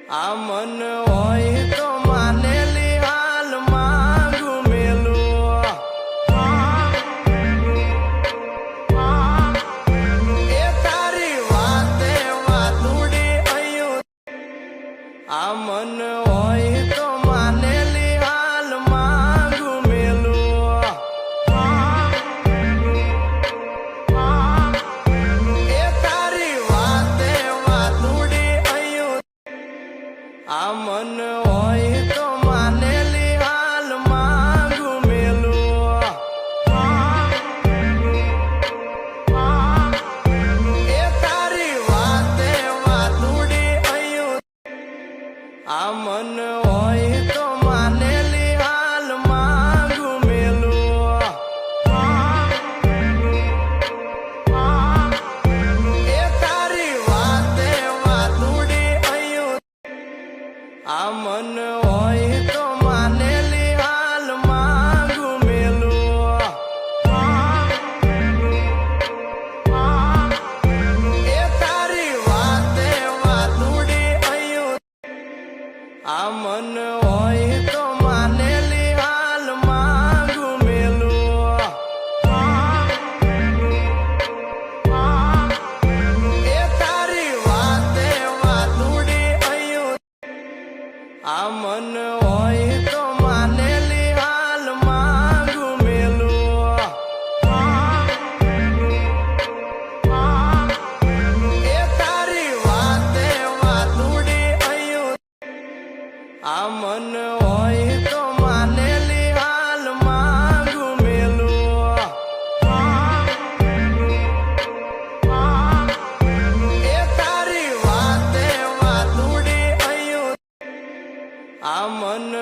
આ મન હોય તો માનેલી હાલ માંગુ મેલું એ તારી વાતે વાતુડી અયું આ મન હોય તો માનેલી હાલ માંગુ મેલું એ તારી વાતે વાતુડી અયું આ મન હોય તો માનેલી હાલ માંગુ મેલું એ તારી વાતે વાતુડી અયું આ મન હોય તો માનેલી હાલ માંગુ મેલું એ તારી વાતે વાતુડી અયું આ મન હોય તો માનેલી હાલ માંગુ મેલું એ તારી વાતે વાતુડી અયું આ મન હોય તો માનેલી હાલ માંગુ મેલું એ તારી વાતે વાતુડી અયું આ મન હોય તો માનેલી હાલ માંગુ મેલું એ તારી વાતે વાતુડી અયું આ મન હોય તો માનેલી હાલ માંગુ મેલું એ તારી વાતે વાતુડી અયું આ મન